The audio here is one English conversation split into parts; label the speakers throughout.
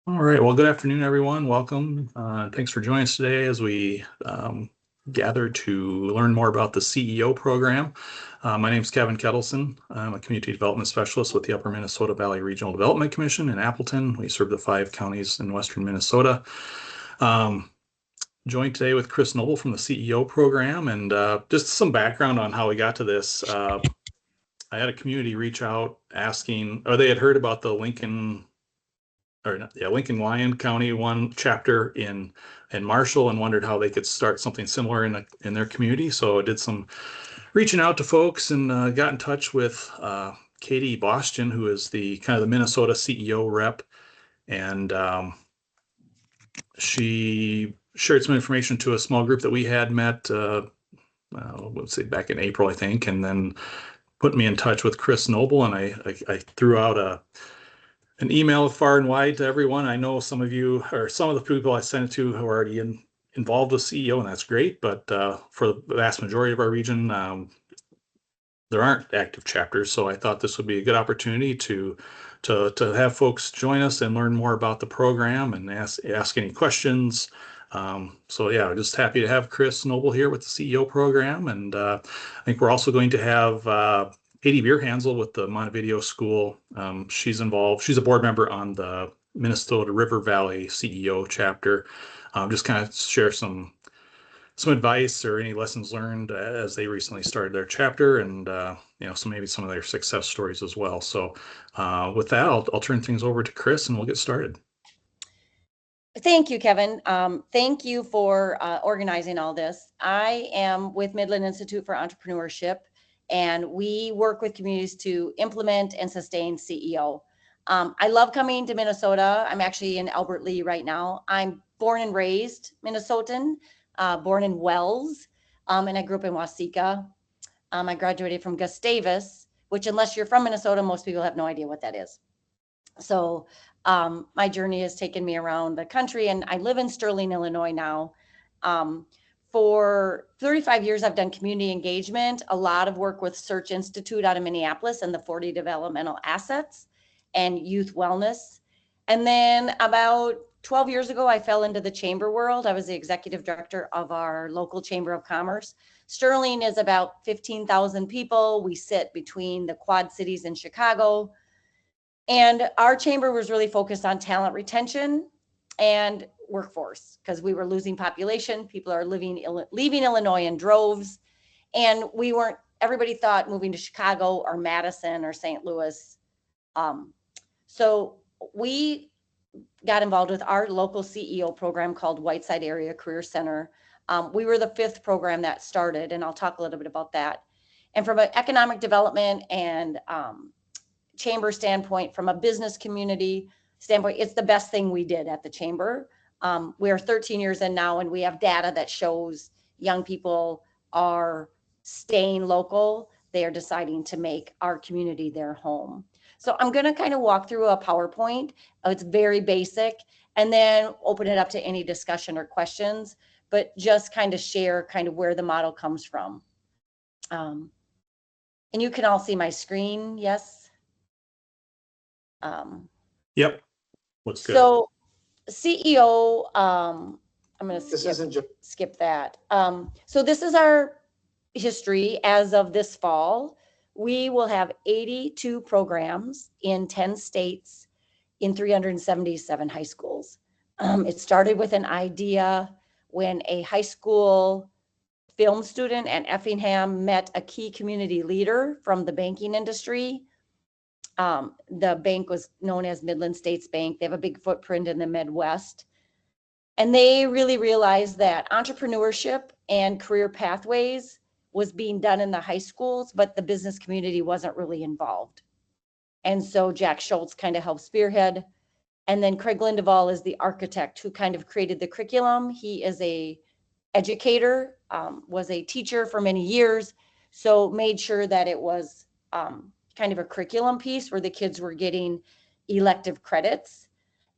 Speaker 1: All right. Well, good afternoon, everyone. Welcome. Thanks for joining us today as we gather to learn more about the CEO program. My name is Kevin Kettleson. I'm a community development specialist with the Upper Minnesota Valley Regional Development Commission in Appleton. We serve the 5 counties in western Minnesota. Joined today with Kris Noble from the CEO program, and just some background on how we got to this. I had a community reach out asking, or they had heard about the Lincoln Lyon County one chapter in Marshall and wondered how they could start something similar in their community. So I did some reaching out to folks and got in touch with Katie Boston, who is the kind of the Minnesota CEO rep, and she shared some information to a small group that we had met. Let's say back in April, I think, and then put me in touch with Kris Noble, and I threw out an email far and wide to everyone. I know some of you, or some of the people I sent it to, who are already involved with CEO, and that's great. But for the vast majority of our region, there aren't active chapters. So I thought this would be a good opportunity to have folks join us and learn more about the program and ask any questions. So yeah, just happy to have Kris Noble here with the CEO program, and I think we're also going to have Katie Bierhansel with the Montevideo School. She's involved. She's a board member on the Minnesota River Valley CEO chapter. Just kind of share some advice or any lessons learned as they recently started their chapter, and so maybe some of their success stories as well. So with that, I'll turn things over to Kris, and we'll get started.
Speaker 2: Thank you, Kevin. Thank you for organizing all this. I am with Midland Institute for Entrepreneurship, and we work with communities to implement and sustain CEO. I love coming to Minnesota. I'm actually in Albert Lea right now. I'm born and raised Minnesotan, born in Wells, and I grew up in Waseca. I graduated from Gustavus, which, unless you're from Minnesota, most people have no idea what that is. So my journey has taken me around the country, and I live in Sterling, Illinois now. For 35 years, I've done community engagement, a lot of work with Search Institute out of Minneapolis and the 40 developmental assets and youth wellness. And then about 12 years ago, I fell into the chamber world. I was the executive director of our local chamber of commerce. Sterling is about 15,000 people. We sit between the Quad Cities and Chicago. And our chamber was really focused on talent retention and workforce, because we were losing population. People are leaving Illinois in droves. And everybody thought moving to Chicago or Madison or St. Louis. So we got involved with our local CEO program called Whiteside Area Career Center. We were the 5th program that started, and I'll talk a little bit about that. And from an economic development and chamber standpoint, from a business community standpoint, it's the best thing we did at the chamber. We are 13 years in now, and we have data that shows young people are staying local. They are deciding to make our community their home. So I'm going to kind of walk through a PowerPoint. It's very basic, and then open it up to any discussion or questions, but just kind of share kind of where the model comes from. And you can all see my screen, yes?
Speaker 1: Yep. Looks good.
Speaker 2: So CEO, I'm going to skip that. So this is our history as of this fall. We will have 82 programs in 10 states in 377 high schools. It started with an idea when a high school film student at Effingham met a key community leader from the banking industry. The bank was known as Midland States Bank. They have a big footprint in the Midwest. And they really realized that entrepreneurship and career pathways was being done in the high schools, but the business community wasn't really involved. And so Jack Schultz kind of helped spearhead. And then Craig Lindeval is the architect who kind of created the curriculum. He is a educator, was a teacher for many years, so made sure that it was kind of a curriculum piece where the kids were getting elective credits.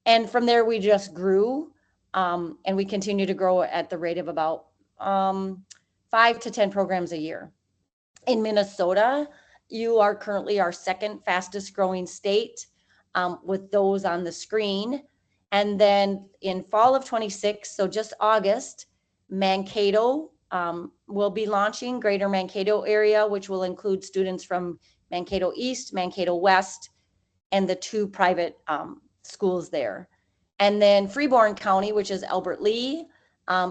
Speaker 2: And from there, we just grew, and we continue to grow at the rate of about 5 to 10 programs a year. In Minnesota, you are currently our 2nd fastest growing state, with those on the screen. And then in fall of 26, so just August, Mankato will be launching, Greater Mankato area, which will include students from Mankato East, Mankato West, and the 2 private schools there. And then Freeborn County, which is Albert Lee,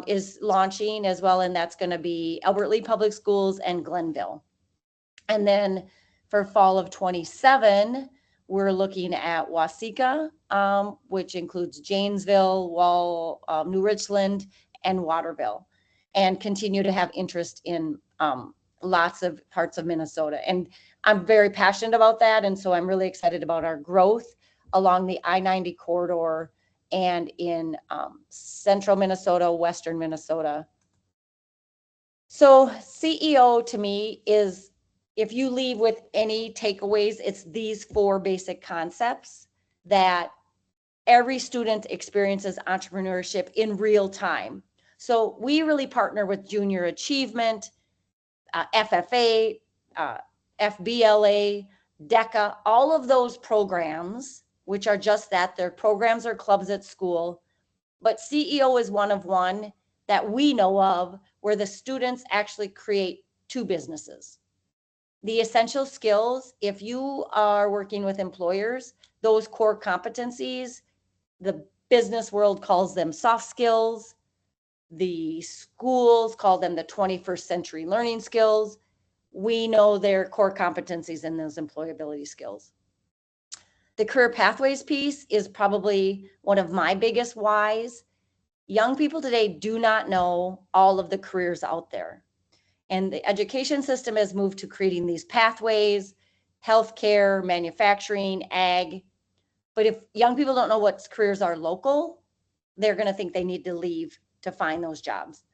Speaker 2: is launching as well, and that's going to be Albert Lee Public Schools and Glenville. And then for fall of 27, we're looking at Waseca, which includes Janesville, New Richland, and Waterville, and continue to have interest in lots of parts of Minnesota. And I'm very passionate about that. And so I'm really excited about our growth along the I-90 corridor and in central Minnesota, western Minnesota. So CEO to me is, if you leave with any takeaways, it's these 4 basic concepts that every student experiences entrepreneurship in real time. So we really partner with Junior Achievement, FFA, FBLA, DECA, all of those programs, which are just that, they're programs or clubs at school. But CEO is one that we know of where the students actually create 2 businesses. The essential skills, if you are working with employers, those core competencies, the business world calls them soft skills. The schools call them the 21st century learning skills. We know their core competencies in those employability skills. The career pathways piece is probably one of my biggest whys. Young people today do not know all of the careers out there. And the education system has moved to creating these pathways, healthcare, manufacturing, ag. But if young people don't know what careers are local, they're going to think they need to leave to find those jobs.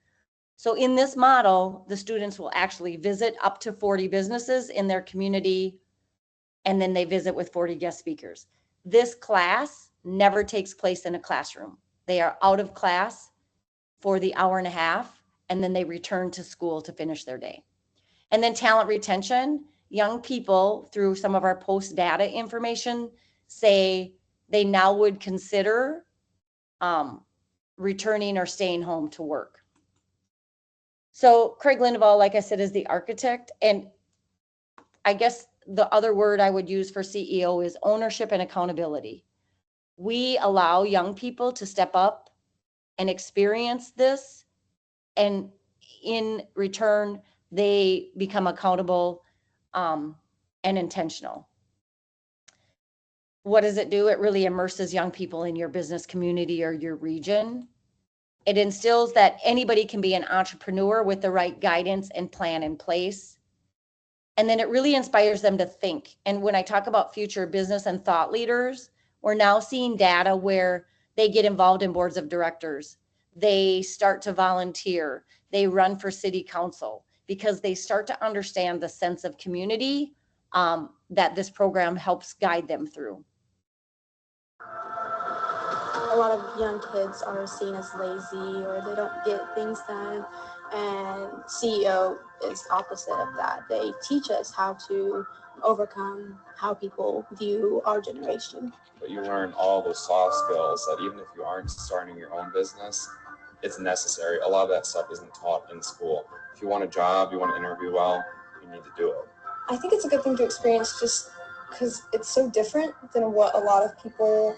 Speaker 2: So in this model, the students will actually visit up to 40 businesses in their community, and then they visit with 40 guest speakers. This class never takes place in a classroom. They are out of class for the hour and a half, and then they return to school to finish their day. And then talent retention, young people through some of our post data information say they now would consider returning or staying home to work. So Craig Lindeval, like I said, is the architect. And I guess the other word I would use for CEO is ownership and accountability. We allow young people to step up and experience this, and in return, they become accountable and intentional. What does it do? It really immerses young people in your business community or your region. It instills that anybody can be an entrepreneur with the right guidance and plan in place. And then it really inspires them to think. And when I talk about future business and thought leaders, we're now seeing data where they get involved in boards of directors. They start to volunteer. They run for city council because they start to understand the sense of community that this program helps guide them through.
Speaker 3: A lot of young kids are seen as lazy or they don't get things done, and CEO is opposite of that. They teach us how to overcome how people view our generation.
Speaker 4: But you learn all those soft skills that even if you aren't starting your own business, it's necessary. A lot of that stuff isn't taught in school. If you want a job, you want to interview well, you need to do it.
Speaker 5: I think it's a good thing to experience just because it's so different than what a lot of people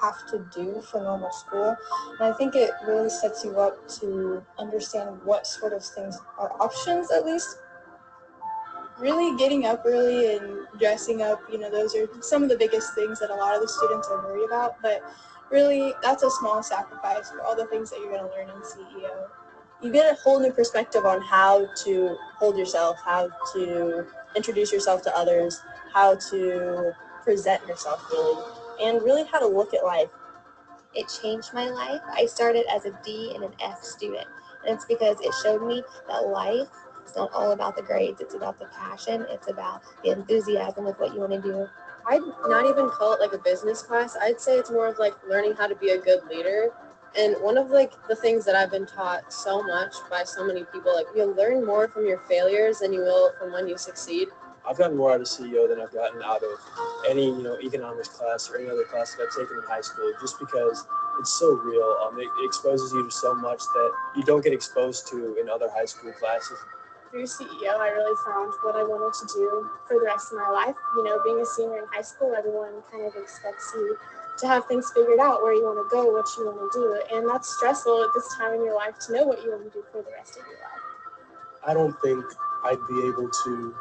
Speaker 5: have to do for normal school. And I think it really sets you up to understand what sort of things are options, at least. Really getting up early and dressing up, those are some of the biggest things that a lot of the students are worried about. But really, that's a small sacrifice for all the things that you're going to learn in CEO. You get a whole new perspective on how to hold yourself, how to introduce yourself to others, how to present yourself really, and really how to look at life.
Speaker 6: It changed my life. I started as a D and an F student, and it's because it showed me that life is not all about the grades. It's about the passion. It's about the enthusiasm with what you want to do.
Speaker 7: I'd not even call it like a business class. I'd say it's more of like learning how to be a good leader. And one of like the things that I've been taught so much by so many people, like you'll learn more from your failures than you will from when you succeed.
Speaker 8: I've gotten more out of CEO than I've gotten out of any, economics class or any other class that I've taken in high school, just because it's so real. It exposes you to so much that you don't get exposed to in other high school classes.
Speaker 3: Through CEO, I really found what I wanted to do for the rest of my life. Being a senior in high school, everyone kind of expects you to have things figured out, where you want to go, what you want to do. And that's stressful at this time in your life to know what you want to do for the rest of your life.
Speaker 9: I don't think I'd be able to,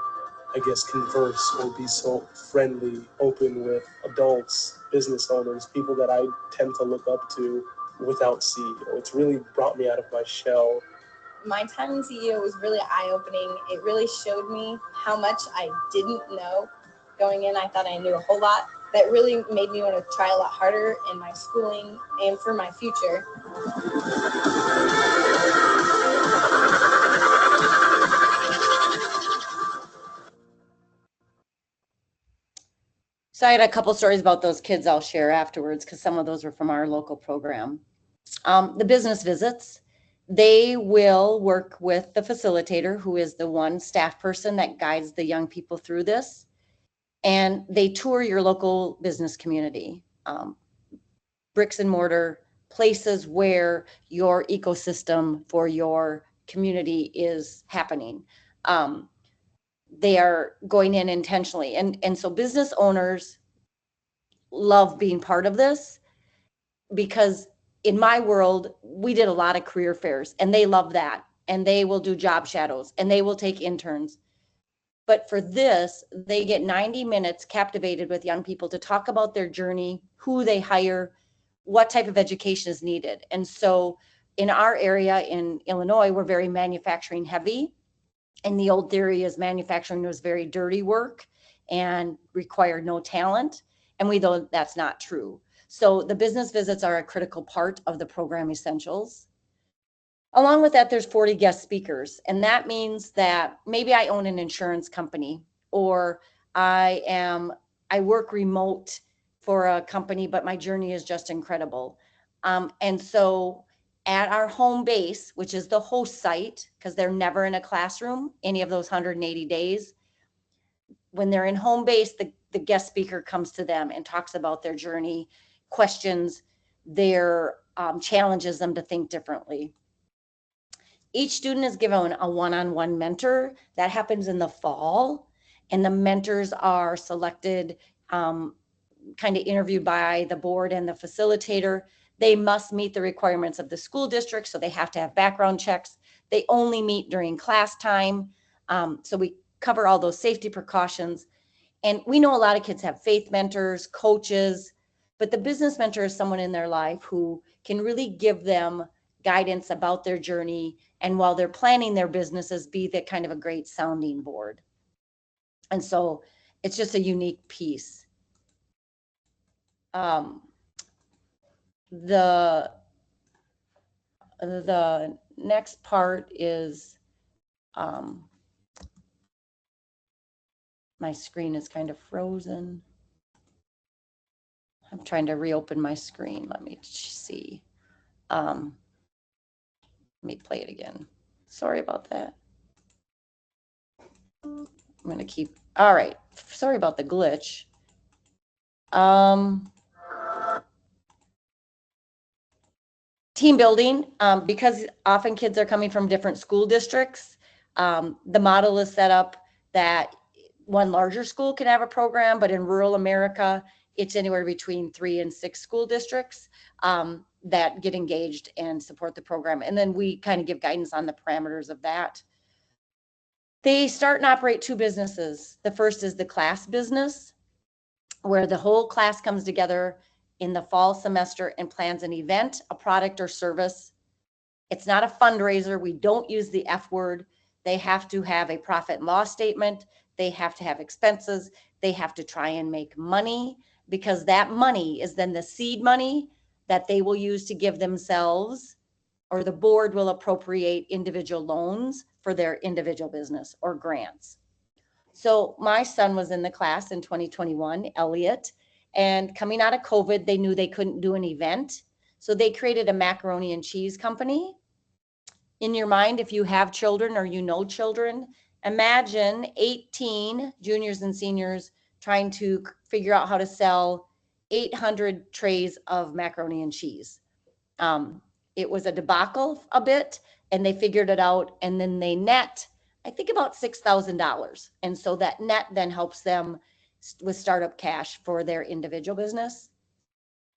Speaker 9: converse or be so friendly, open with adults, business owners, people that I tend to look up to without CEO. It's really brought me out of my shell.
Speaker 10: My time in CEO was really eye-opening. It really showed me how much I didn't know. Going in, I thought I knew a whole lot. That really made me want to try a lot harder in my schooling and for my future.
Speaker 2: So I had a couple stories about those kids I'll share afterwards, because some of those were from our local program. The business visits, they will work with the facilitator, who is the one staff person that guides the young people through this. And they tour your local business community, bricks and mortar, places where your ecosystem for your community is happening. They are going in intentionally. And so business owners love being part of this, because in my world, we did a lot of career fairs, and they love that. And they will do job shadows, and they will take interns. But for this, they get 90 minutes captivated with young people to talk about their journey, who they hire, what type of education is needed. And so in our area in Illinois, we're very manufacturing heavy. And the old theory is manufacturing was very dirty work and required no talent. And we know that's not true. So the business visits are a critical part of the program essentials. Along with that, there's 40 guest speakers. And that means that maybe I own an insurance company, or I work remote for a company, but my journey is just incredible. And so at our home base, which is the host site, because they're never in a classroom any of those 180 days, when they're in home base, the guest speaker comes to them and talks about their journey, questions their challenges them to think differently. Each student is given a one-on-one mentor. That happens in the fall, and the mentors are selected, kind of interviewed by the board and the facilitator. They must meet the requirements of the school district, so they have to have background checks. They only meet during class time. So we cover all those safety precautions. And we know a lot of kids have faith mentors, coaches, but the business mentor is someone in their life who can really give them guidance about their journey, and while they're planning their businesses, be that kind of a great sounding board. And so it's just a unique piece. The next part is, my screen is kind of frozen. I'm trying to reopen my screen. Let me see. Let me play it again. Sorry about that. I'm going to keep, all right. Sorry about the glitch. Team building, because often kids are coming from different school districts. The model is set up that one larger school can have a program, but in rural America, it's anywhere between 3 and 6 school districts that get engaged and support the program. And then we kind of give guidance on the parameters of that. They start and operate 2 businesses. The first is the class business, where the whole class comes together in the fall semester and plans an event, a product or service. It's not a fundraiser. We don't use the F word. They have to have a profit and loss statement. They have to have expenses. They have to try and make money, because that money is then the seed money that they will use to give themselves, or the board will appropriate individual loans for their individual business or grants. So my son was in the class in 2021, Elliot, and coming out of COVID, they knew they couldn't do an event. So they created a macaroni and cheese company. In your mind, if you have children or you know children, Imagine 18 juniors and seniors trying to figure out how to sell 800 trays of macaroni and cheese. It was a debacle a bit, and they figured it out, and then they net, I think, about $6,000. And so that net then helps them with startup cash for their individual business,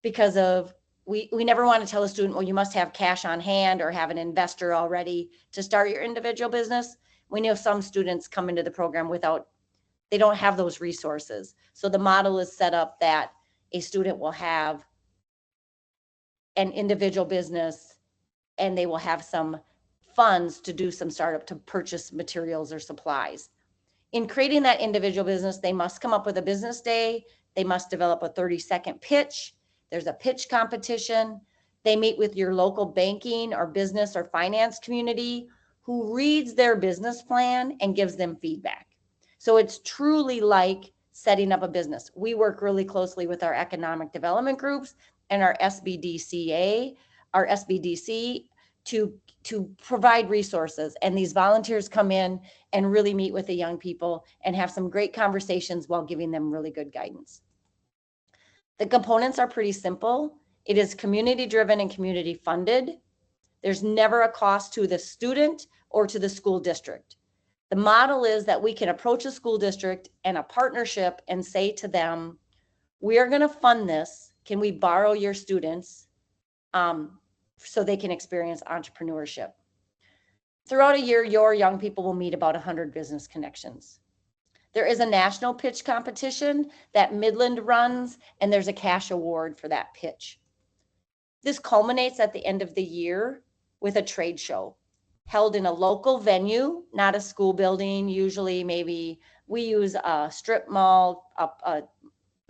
Speaker 2: because of we never want to tell a student, well, you must have cash on hand or have an investor already to start your individual business. We know some students come into the program they don't have those resources. So the model is set up that a student will have an individual business and they will have some funds to do some startup, to purchase materials or supplies. In creating that individual business, they must come up with a business day. They must develop a 30-second pitch. There's a pitch competition. They meet with your local banking or business or finance community who reads their business plan and gives them feedback. So it's truly like setting up a business. We work really closely with our economic development groups and our SBDC to provide resources. And these volunteers come in and really meet with the young people and have some great conversations while giving them really good guidance. The components are pretty simple. It is community driven and community funded. There's never a cost to the student or to the school district. The model is that we can approach a school district and a partnership and say to them, we are going to fund this. Can we borrow your students so they can experience entrepreneurship? Throughout a year, your young people will meet about 100 business connections. There is a national pitch competition that Midland runs, and there's a cash award for that pitch. This culminates at the end of the year with a trade show held in a local venue, not a school building. Usually, maybe we use a strip mall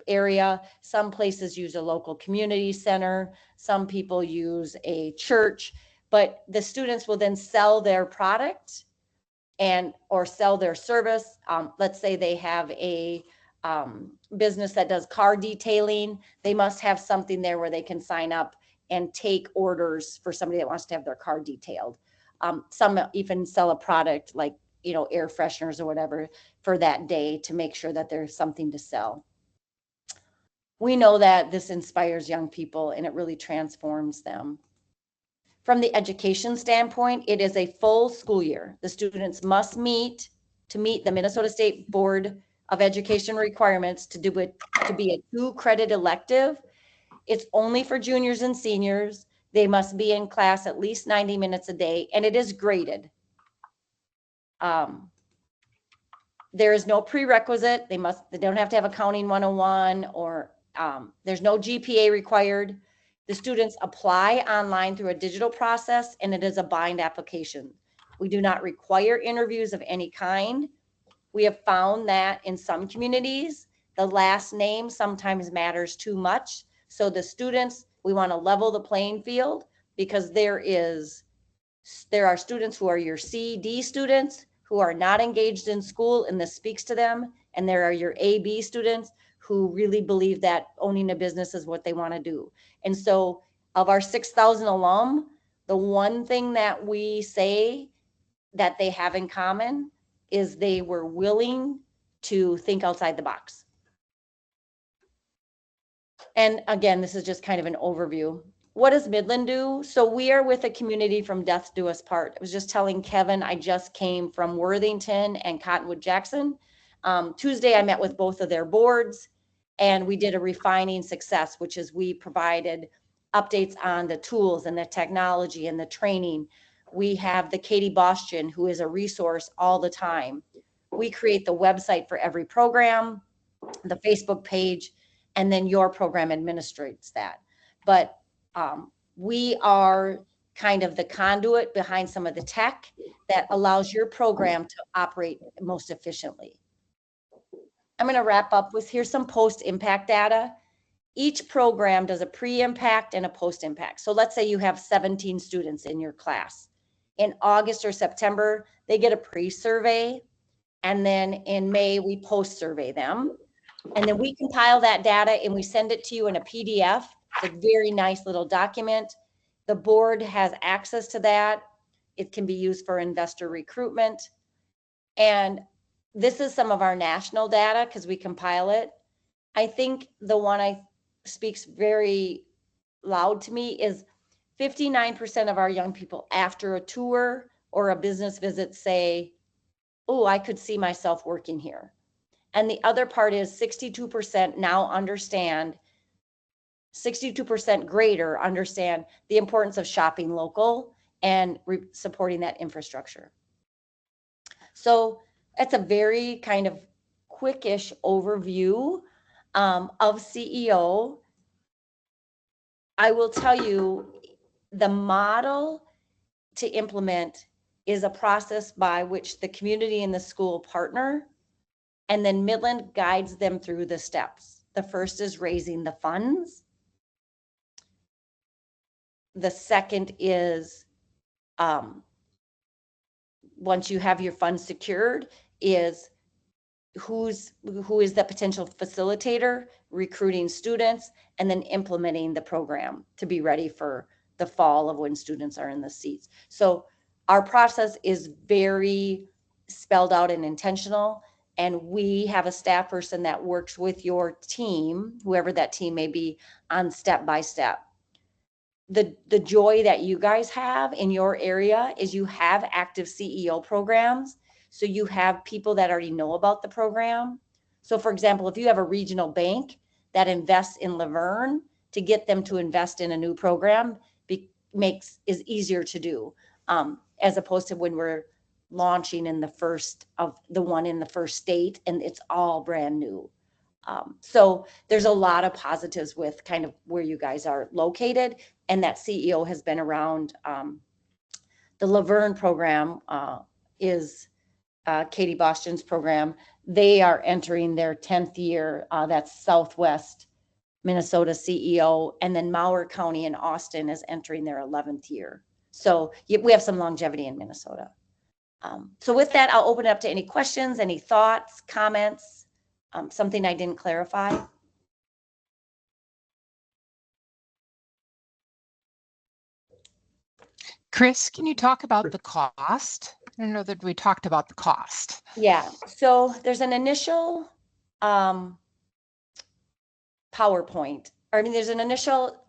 Speaker 2: area. Some places use a local community center. Some people use a church, but the students will then sell their product or sell their service. Let's say they have a business that does car detailing. They must have something there where they can sign up and take orders for somebody that wants to have their car detailed. Some even sell a product like, air fresheners or whatever for that day to make sure that there's something to sell. We know that this inspires young people and it really transforms them. From the education standpoint, it is a full school year. The students must meet the Minnesota State Board of Education requirements to be a 2-credit elective. It's only for juniors and seniors. They must be in class at least 90 minutes a day, and it is graded. There is no prerequisite. They don't have to have accounting 101 or there's no GPA required. The students apply online through a digital process, and it is a bind application. We do not require interviews of any kind. We have found that in some communities, the last name sometimes matters too much. So the students, we want to level the playing field, because there are students who are your C, D students who are not engaged in school, and this speaks to them. And there are your A, B students who really believe that owning a business is what they want to do. And so of our 6,000 alum, the one thing that we say that they have in common is they were willing to think outside the box. And again, this is just kind of an overview. What does Midland do? So we are with a community from Death Do Us Part. I was just telling Kevin, I just came from Worthington and Cottonwood Jackson. Tuesday, I met with both of their boards, and we did a refining success, which is we provided updates on the tools and the technology and the training. We have the Katie Bostian, who is a resource all the time. We create the website for every program, the Facebook page, and then your program administrates that. But we are kind of the conduit behind some of the tech that allows your program to operate most efficiently. I'm going to wrap up with, here's some post-impact data. Each program does a pre-impact and a post-impact. So let's say you have 17 students in your class. In August or September, they get a pre-survey. And then in May, we post-survey them. And then we compile that data and we send it to you in a PDF. It's a very nice little document. The board has access to that. It can be used for investor recruitment. And this is some of our national data because we compile it. I think the one I speaks very loud to me is 59% of our young people after a tour or a business visit say, oh, I could see myself working here. And the other part is 62% now understand, 62% greater understand the importance of shopping local and supporting that infrastructure. So it's a very kind of quickish overview of CEO. I will tell you the model to implement is a process by which the community and the school partner, and then Midland guides them through the steps. The first is raising the funds. The second is, once you have your funds secured, is who is the potential facilitator, recruiting students, and then implementing the program to be ready for the fall of when students are in the seats. So our process is very spelled out and intentional, and we have a staff person that works with your team, whoever that team may be, on step by step. The joy that you guys have in your area is you have active CEO programs. So you have people that already know about the program. So for example, if you have a regional bank that invests in Laverne, to get them to invest in a new program is easier to do, as opposed to when we're launching in the first state and it's all brand new. So there's a lot of positives with kind of where you guys are located, and that CEO has been around. The Laverne program is Katie Boston's program. They are entering their 10th year. That's Southwest Minnesota CEO. And then Mower County in Austin is entering their 11th year. So we have some longevity in Minnesota. So with that, I'll open it up to any questions, any thoughts, comments, something I didn't clarify.
Speaker 11: Kris, can you talk about the cost? I don't know that we talked about the cost.
Speaker 2: Yeah, so there's an initial PowerPoint, or I mean, there's an initial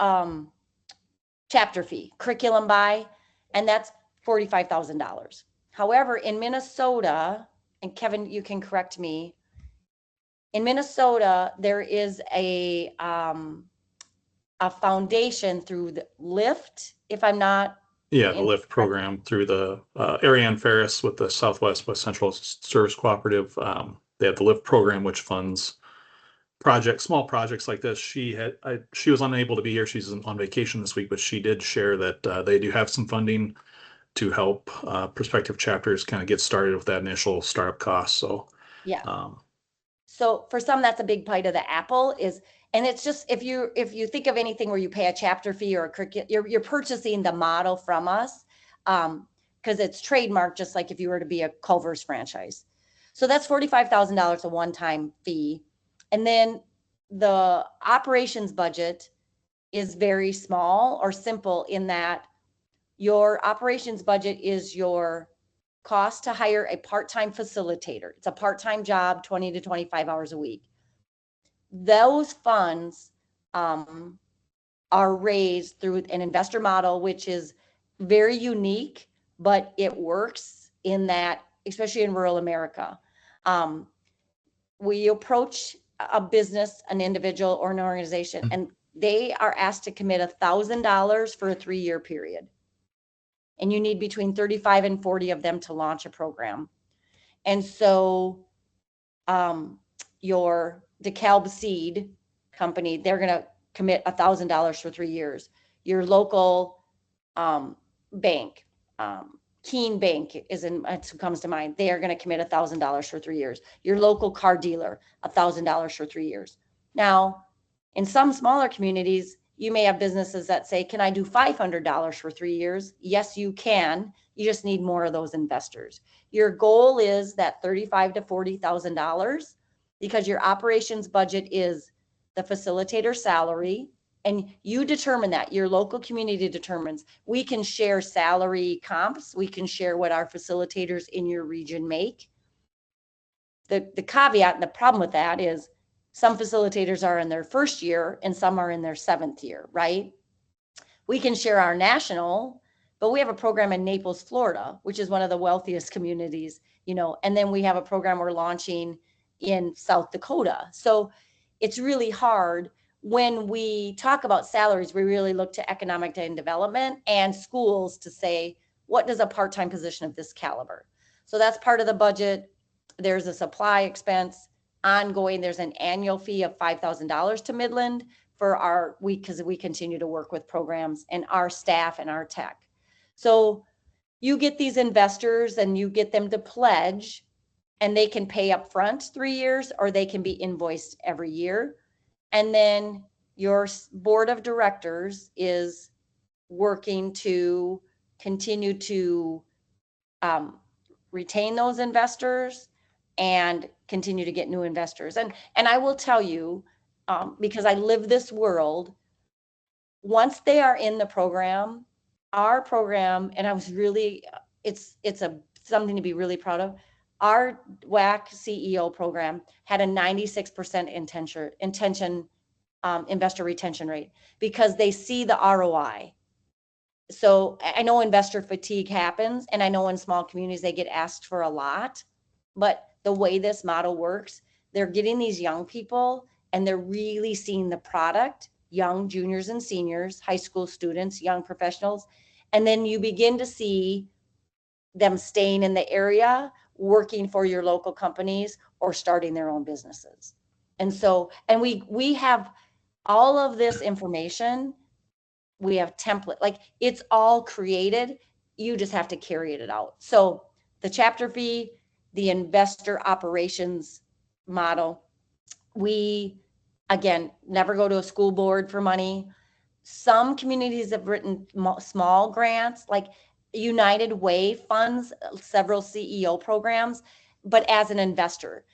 Speaker 2: chapter fee, curriculum buy, and that's $45,000. However, in Minnesota, and Kevin, you can correct me, in Minnesota, there is a foundation through the LIFT, if I'm not.
Speaker 1: Yeah, the LIFT program through the Ariane Ferris with the Southwest West Central Service Cooperative. They have the LIFT program, which funds small projects like this. She was unable to be here. She's on vacation this week, but she did share that they do have some funding to help prospective chapters kind of get started with that initial startup cost. So
Speaker 2: yeah. So for some, that's a big bite of the apple and it's just, if you think of anything where you pay a chapter fee or a curriculum, you're purchasing the model from us, because it's trademarked, just like if you were to be a Culver's franchise. So that's $45,000, a one-time fee. And then the operations budget is very small or simple in that your operations budget is your cost to hire a part-time facilitator. It's a part-time job, 20 to 25 hours a week. Those funds are raised through an investor model, which is very unique, but it works in that, especially in rural America. We approach a business, an individual, or an organization, and they are asked to commit $1,000 for a 3-year period. And you need between 35 and 40 of them to launch a program. And so your DeKalb Seed company, they're going to commit $1,000 for 3 years. Your local bank, Keene Bank it's who comes to mind. They are going to commit $1,000 for 3 years. Your local car dealer, $1,000 for 3 years. Now, in some smaller communities, you may have businesses that say, can I do $500 for 3 years? Yes, you can. You just need more of those investors. Your goal is that $35,000 to $40,000, because your operations budget is the facilitator salary, and you determine that. Your local community determines. We can share salary comps. We can share what our facilitators in your region make. the caveat and the problem with that is some facilitators are in their first year and some are in their 7th year, right? We can share our national, but we have a program in Naples, Florida, which is one of the wealthiest communities, you know, and then we have a program we're launching in South Dakota. So it's really hard. When we talk about salaries, we really look to economic and development and schools to say, what does a part-time position of this caliber? So that's part of the budget. There's a supply expense ongoing. There's an annual fee of $5,000 to Midland for our week, because we continue to work with programs and our staff and our tech. So you get these investors and you get them to pledge, and they can pay up front 3 years, or they can be invoiced every year. And then your board of directors is working to continue to retain those investors and continue to get new investors. And I will tell you, because I live this world, once they are in the program, our program, and I was really, it's something to be really proud of. Our WAC CEO program had a 96% investor retention rate, because they see the ROI. So I know investor fatigue happens, and I know in small communities they get asked for a lot, but the way this model works, they're getting these young people and they're really seeing the product, young juniors and seniors, high school students, young professionals. And then you begin to see them staying in the area, working for your local companies, or starting their own businesses. And so, and we have all of this information. We have template, like it's all created. You just have to carry it out. So the chapter fee, the investor operations model, we, again, never go to a school board for money. Some communities have written small grants, like United Way funds several CEO programs, but as an investor.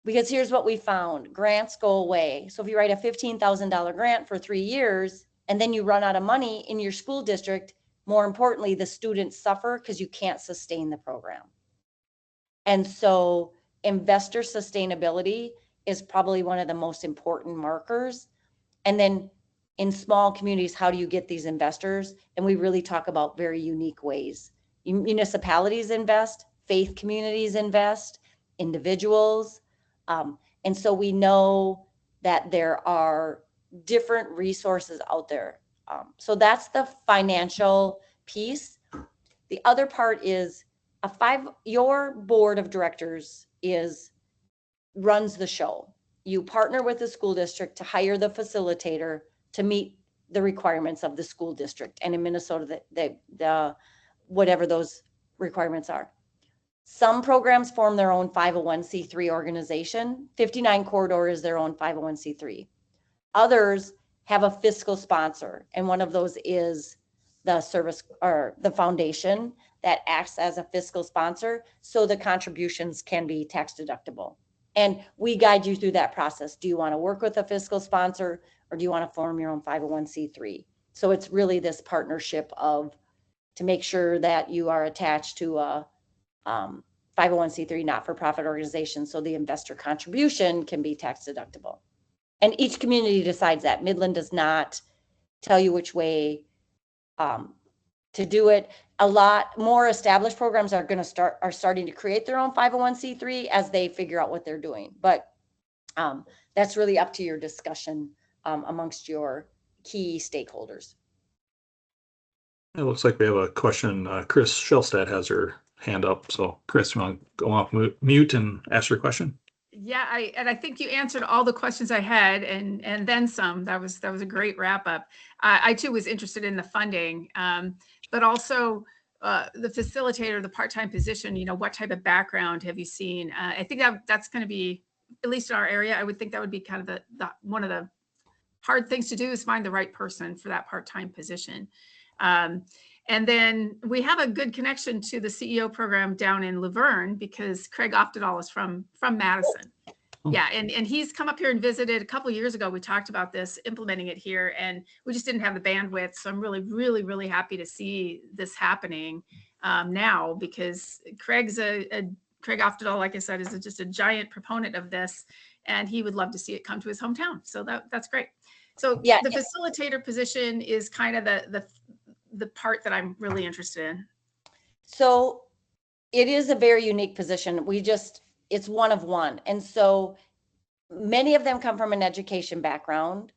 Speaker 2: Because here's what we found, grants go away. So if you write a $15,000 grant for 3 years, and then you run out of money in your school district, more importantly, the students suffer because you can't sustain the program. And so investor sustainability is probably one of the most important markers. And then in small communities, how do you get these investors? And we really talk about very unique ways. Municipalities invest, faith communities invest, individuals. And so we know that there are different resources out there. So that's the financial piece. The other part is your board of directors runs the show. You partner with the school district to hire the facilitator to meet the requirements of the school district. And in Minnesota, the whatever those requirements are. Some programs form their own 501c3 organization. 59 Corridor is their own 501c3. Others have a fiscal sponsor, and one of those is the service or the foundation that acts as a fiscal sponsor, so the contributions can be tax deductible. And we guide you through that process. Do you want to work with a fiscal sponsor, or do you want to form your own 501c3? So it's really this partnership to make sure that you are attached to a 501c3 not-for-profit organization, so the investor contribution can be tax deductible. And each community decides that. Midland does not tell you which way to do it. A lot more established programs are starting to create their own 501c3 as they figure out what they're doing. But that's really up to your discussion amongst your key stakeholders.
Speaker 1: It looks like we have a question. Kris Shellstad has her hand up. So Kris, you want to go off mute and ask your question?
Speaker 12: Yeah, I think you answered all the questions I had and then some. That was a great wrap up. I too was interested in the funding, but also the facilitator, the part-time position. You know, what type of background have you seen? I think that's going to be, at least in our area, I would think that would be kind of the one of the hard things to do is find the right person for that part-time position. And then we have a good connection to the CEO program down in Luverne because Craig Oftedal is from Madison. Yeah, and he's come up here and visited a couple of years ago. We talked about this, implementing it here, and we just didn't have the bandwidth. So I'm really, really, really happy to see this happening now because Craig's a Craig Oftedal, like I said, is just a giant proponent of this, and he would love to see it come to his hometown. So that's great. So
Speaker 2: Yeah.
Speaker 12: the facilitator position is kind of the part that I'm really interested in.
Speaker 2: So it is a very unique position. It's one of one. And so many of them come from an education background.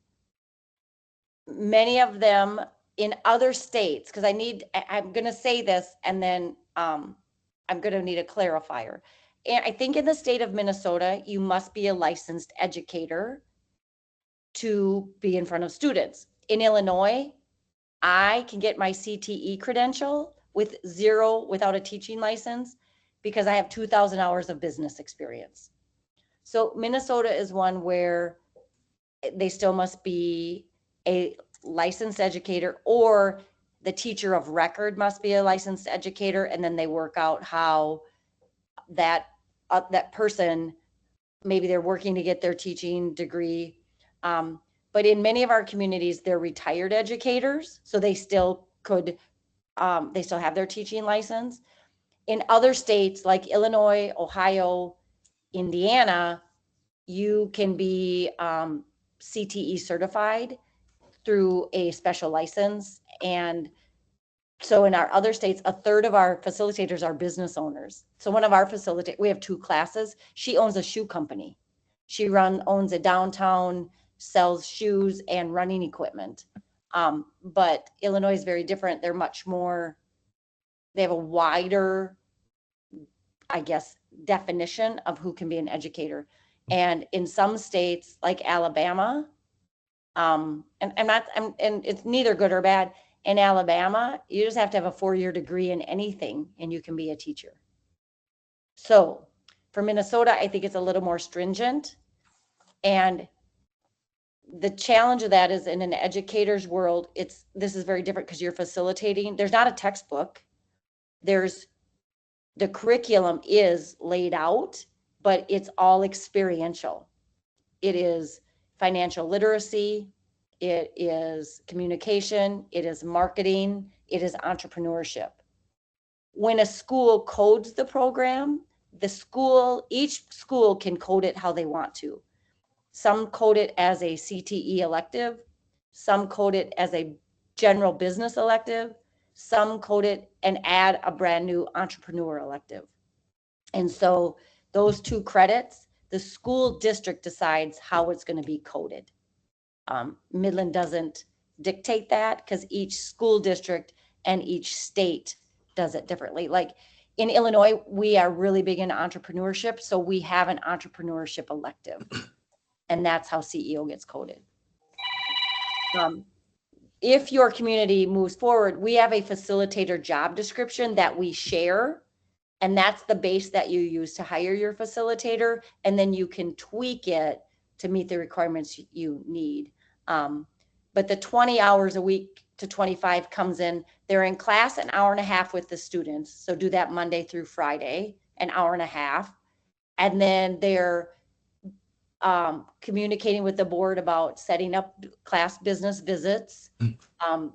Speaker 2: Many of them in other states, because I'm going to say this and then I'm going to need a clarifier. And I think in the state of Minnesota, you must be a licensed educator to be in front of students. In Illinois, I can get my CTE credential without a teaching license because I have 2,000 hours of business experience. So Minnesota is one where they still must be a licensed educator, or the teacher of record must be a licensed educator, and then they work out how that person, maybe they're working to get their teaching degree. But in many of our communities, they're retired educators, so they still have their teaching license. In other states like Illinois, Ohio, Indiana, you can be CTE certified through a special license. And so in our other states, a third of our facilitators are business owners. So one of our we have 2 classes. She owns a shoe company. She owns a downtown, sells shoes and running equipment. But Illinois is very different. They're much more, they have a wider, I guess, definition of who can be an educator. And in some states like Alabama, and it's neither good or bad. In Alabama, you just have to have a 4-year degree in anything and you can be a teacher. So for Minnesota, I think it's a little more stringent. And the challenge of that is in an educator's world, this is very different because you're facilitating. There's not a textbook. The curriculum is laid out, but it's all experiential. It is financial literacy, it is communication, it is marketing, it is entrepreneurship. When a school codes the program, each school can code it how they want to. Some code it as a CTE elective, some code it as a general business elective, some code it and add a brand new entrepreneur elective. And so those 2 credits, the school district decides how it's going to be coded. Midland doesn't dictate that because each school district and each state does it differently. Like in Illinois, we are really big into entrepreneurship. So we have an entrepreneurship elective, and that's how CEO gets coded. If your community moves forward, we have a facilitator job description that we share. And that's the base that you use to hire your facilitator. And then you can tweak it to meet the requirements you need. But the 20 hours a week to 25 comes in. They're in class an hour and a half with the students. So do that Monday through Friday, an hour and a half. And then they're communicating with the board about setting up class business visits.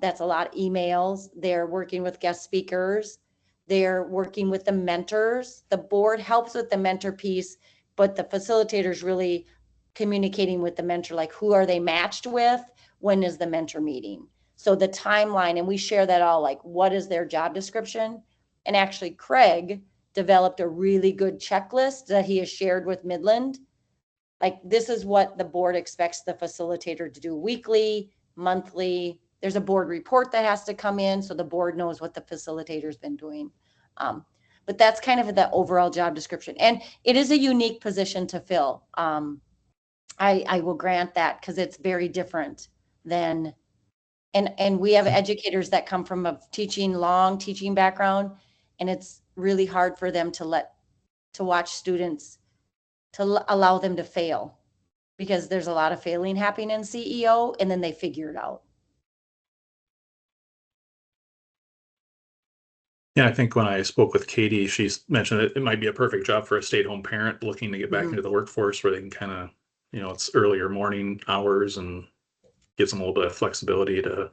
Speaker 2: That's a lot of emails. They're working with guest speakers. They're working with the mentors. The board helps with the mentor piece, but the facilitator's really communicating with the mentor, like who are they matched with? When is the mentor meeting? So the timeline, and we share that all, like what is their job description? And actually Craig developed a really good checklist that he has shared with Midland. Like this is what the board expects the facilitator to do weekly, monthly. There's a board report that has to come in so the board knows what the facilitator's been doing. But that's kind of the overall job description. And it is a unique position to fill. I will grant that because it's very different than, and we have educators that come from a long teaching background, and it's really hard for them to watch students, to allow them to fail, because there's a lot of failing happening in CEO and then they figure it out.
Speaker 1: Yeah, I think when I spoke with Katie, she's mentioned that it might be a perfect job for a stay-at-home parent looking to get back into the workforce, where they can kind of, it's earlier morning hours and gives them a little bit of flexibility to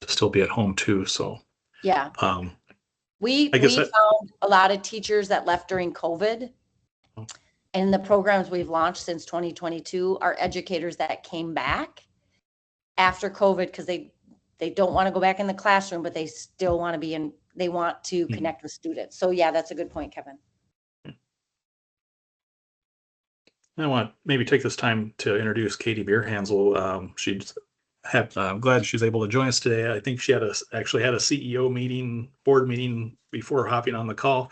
Speaker 1: still be at home too. So
Speaker 2: yeah. We found a lot of teachers that left during COVID. And the programs we've launched since 2022 are educators that came back after COVID because they don't want to go back in the classroom, but they still want to be in, they want to connect with students. So yeah, that's a good point, Kevin.
Speaker 1: I want to maybe take this time to introduce Katie Bierhansel. I'm glad she's able to join us today. I think she actually had a CEO meeting, board meeting before hopping on the call.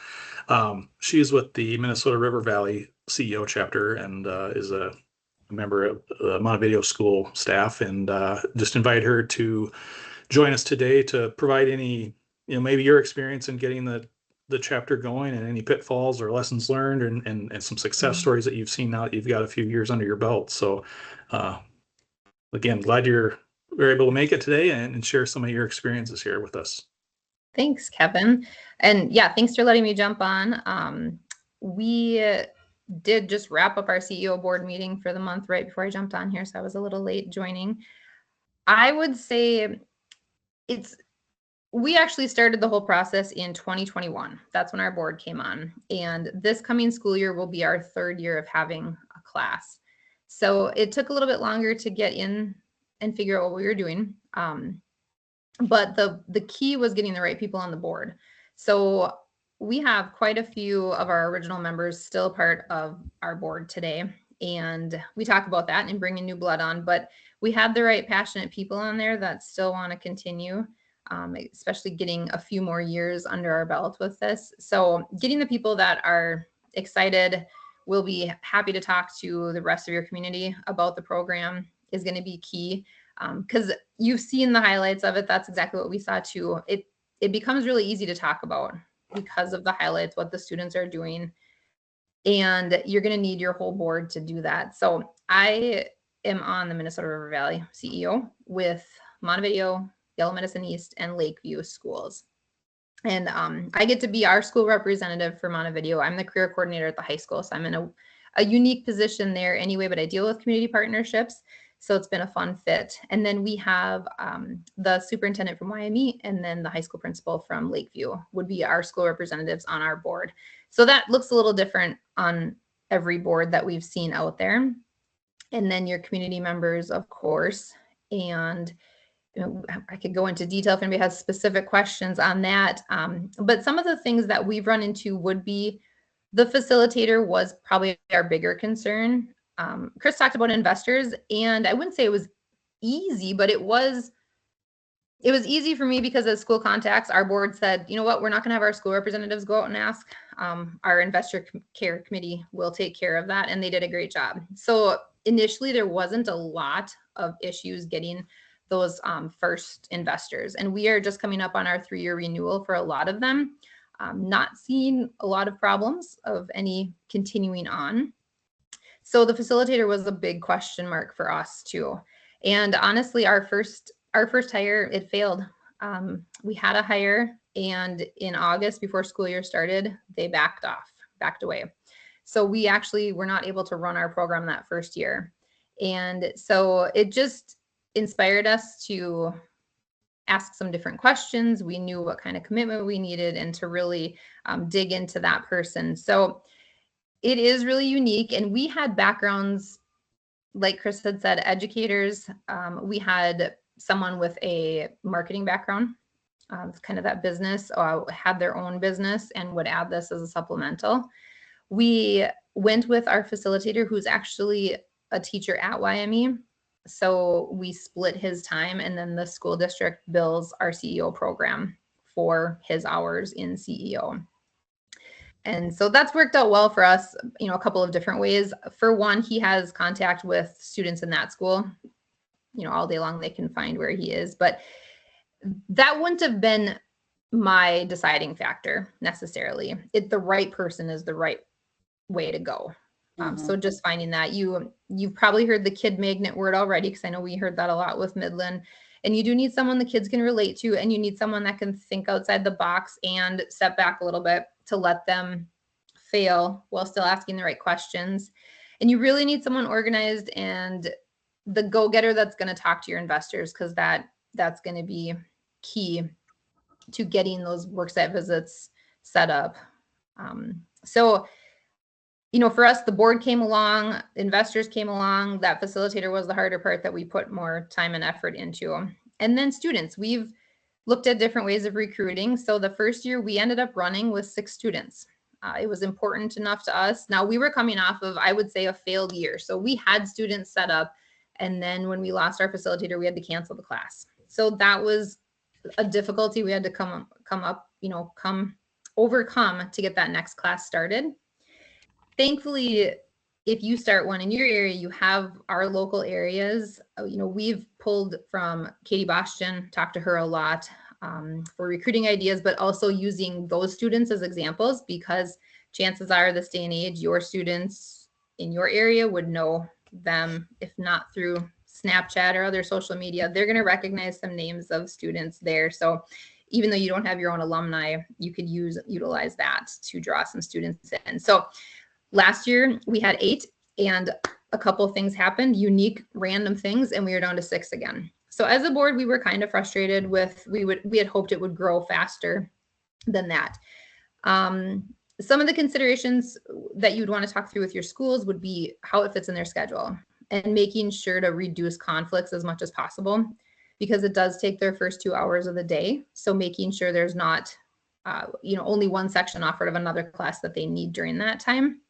Speaker 1: She's with the Minnesota River Valley CEO chapter and is a member of the Montevideo School staff, and just invite her to join us today to provide any, maybe your experience in getting the chapter going and any pitfalls or lessons learned and some success stories that you've seen now that you've got a few years under your belt. So again, glad you're able to make it today and share some of your experiences here with us.
Speaker 13: Thanks, Kevin. And yeah, thanks for letting me jump on. We did just wrap up our CEO board meeting for the month right before I jumped on here, so I was a little late joining. I would say we actually started the whole process in 2021. That's when our board came on. And this coming school year will be our 3rd year of having a class. So it took a little bit longer to get in and figure out what we were doing. But the key was getting the right people on the board. So we have quite a few of our original members still part of our board today. And we talk about that and bringing new blood on, but we have the right passionate people on there that still want to continue, especially getting a few more years under our belt with this. So getting the people that are excited, will be happy to talk to the rest of your community about the program is going to be key. Because you've seen the highlights of it. That's exactly what we saw too. It becomes really easy to talk about because of the highlights, what the students are doing. And you're going to need your whole board to do that. So I am on the Minnesota River Valley CEO with Montevideo, Yellow Medicine East, and Lakeview schools. And I get to be our school representative for Montevideo. I'm the career coordinator at the high school. So I'm in a unique position there anyway, but I deal with community partnerships. So it's been a fun fit. And then we have the superintendent from YME and then the high school principal from Lakeview would be our school representatives on our board. So that looks a little different on every board that we've seen out there. And then your community members, of course. And I could go into detail if anybody has specific questions on that. But some of the things that we've run into would be the facilitator was probably our bigger concern. Kris talked about investors, and I wouldn't say it was easy, but it was easy for me because as school contacts, our board said, you know what, we're not going to have our school representatives go out and ask. Our investor care committee will take care of that, and they did a great job. So initially, there wasn't a lot of issues getting those first investors, and we are just coming up on our 3-year renewal for a lot of them. Not seeing a lot of problems of any continuing on. So the facilitator was a big question mark for us too. And honestly, our first hire, it failed. We had a hire, and in August before school year started, they backed away. So we actually were not able to run our program that first year. And so it just inspired us to ask some different questions. We knew what kind of commitment we needed and to really dig into that person. So it is really unique. And we had backgrounds, like Kris had said, educators. We had someone with a marketing background, kind of that business, had their own business and would add this as a supplemental. We went with our facilitator who's actually a teacher at YME. So we split his time, and then the school district bills our CEO program for his hours in CEO. And so that's worked out well for us, a couple of different ways. For one, he has contact with students in that school, all day long they can find where he is. But that wouldn't have been my deciding factor necessarily. The right person is the right way to go. So just finding that you've probably heard the kid magnet word already, because I know we heard that a lot with Midland. And you do need someone the kids can relate to, and you need someone that can think outside the box and step back a little bit to let them fail while still asking the right questions. And you really need someone organized and the go-getter that's going to talk to your investors, because that's going to be key to getting those worksite visits set up. So, you know, for us, the board came along, investors came along, that facilitator was the harder part that we put more time and effort into. And then students, we've looked at different ways of recruiting. So the first year we ended up running with 6 students. It was important enough to us. Now we were coming off of, I would say, a failed year. So we had students set up, and then when we lost our facilitator, we had to cancel the class. So that was a difficulty we had to overcome to get that next class started. Thankfully, if you start one in your area, you have our local areas. You know, we've pulled from Katie Boston, talked to her a lot for recruiting ideas, but also using those students as examples, because chances are this day and age, your students in your area would know them, if not through Snapchat or other social media, they're going to recognize some names of students there. So even though you don't have your own alumni, you could utilize that to draw some students in. So last year we had 8, and a couple of things happened, unique, random things, and we were down to 6 again. So as a board, we were kind of frustrated with, we had hoped it would grow faster than that. Some of the considerations that you'd want to talk through with your schools would be how it fits in their schedule and making sure to reduce conflicts as much as possible, because it does take their first 2 hours of the day. So making sure there's not, only one section offered of another class that they need during that time.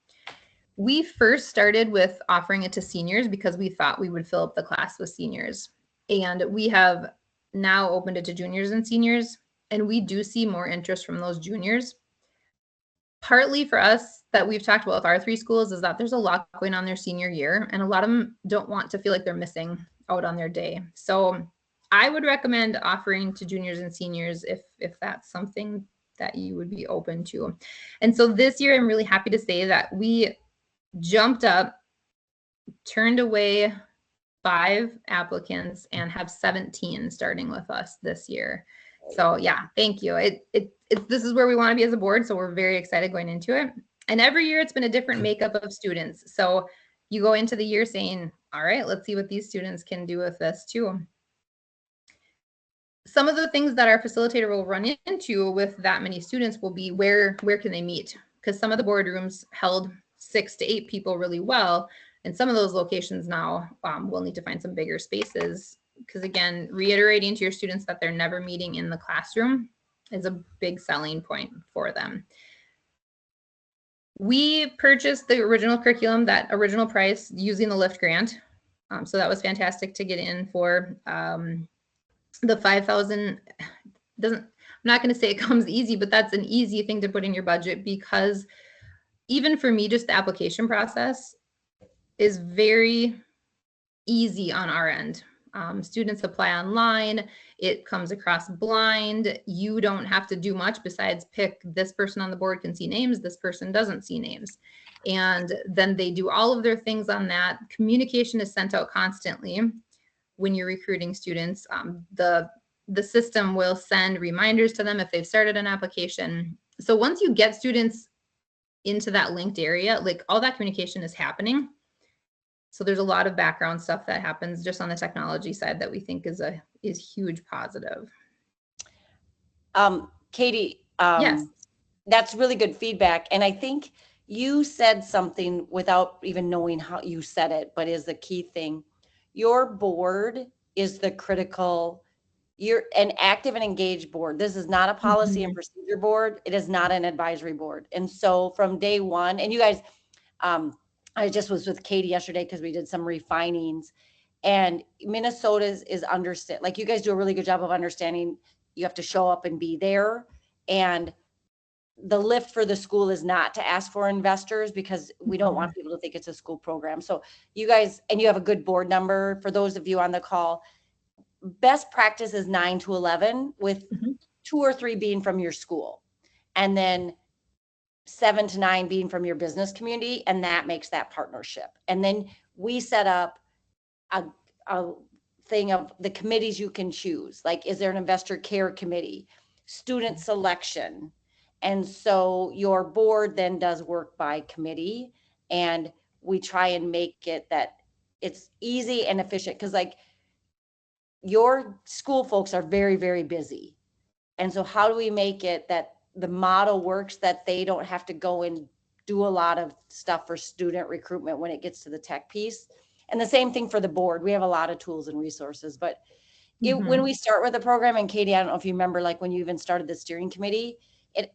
Speaker 13: We first started with offering it to seniors because we thought we would fill up the class with seniors. And we have now opened it to juniors and seniors, and we do see more interest from those juniors. Partly for us that we've talked about with our 3 schools is that there's a lot going on their senior year, and a lot of them don't want to feel like they're missing out on their day. So I would recommend offering to juniors and seniors if that's something that you would be open to. And so this year, I'm really happy to say that we jumped up, turned away 5 applicants, and have 17 starting with us this year. So yeah, thank you. This is where we want to be as a board, so we're very excited going into it. And every year it's been a different makeup of students. So you go into the year saying, all right, let's see what these students can do with this too. Some of the things that our facilitator will run into with that many students will be where can they meet? Because some of the boardrooms held 6 to 8 people really well. And some of those locations now will need to find some bigger spaces, because again, reiterating to your students that they're never meeting in the classroom is a big selling point for them. We purchased the original curriculum, that original price, using the LIFT grant. So that was fantastic to get in for. The $5,000 I'm not going to say it comes easy, but that's an easy thing to put in your budget, because even for me, just the application process is very easy on our end. Students apply online. It comes across blind. You don't have to do much besides pick this person on the board can see names, this person doesn't see names. And then they do all of their things on that. Communication is sent out constantly when you're recruiting students. The system will send reminders to them if they've started an application. So once you get students into that linked area, like all that communication is happening. So there's a lot of background stuff that happens just on the technology side that we think is huge positive.
Speaker 2: Katie,
Speaker 13: yes,
Speaker 2: that's really good feedback. And I think you said something without even knowing how you said it, but is the key thing. Your board is the critical, you're an active and engaged board. This is not a policy and procedure board. It is not an advisory board. And so from day one, and you guys, I just was with Katie yesterday because we did some refinings, and Minnesota is understand, like you guys do a really good job of understanding you have to show up and be there. And the lift for the school is not to ask for investors, because we don't want people to think it's a school program. So you guys, and you have a good board number for those of you on the call. Best practice is 9 to 11, with 2 or 3 being from your school, and then 7 to 9 being from your business community. And that makes that partnership. And then we set up a thing of the committees you can choose. Like, is there an investor care committee, student selection? And so your board then does work by committee, and we try and make it that it's easy and efficient. Cause like your school folks are very, very busy. And so how do we make it that the model works, that they don't have to go and do a lot of stuff for student recruitment when it gets to the tech piece? And the same thing for the board. We have a lot of tools and resources, but when we start with a program, and Katie, I don't know if you remember, like when you even started the steering committee,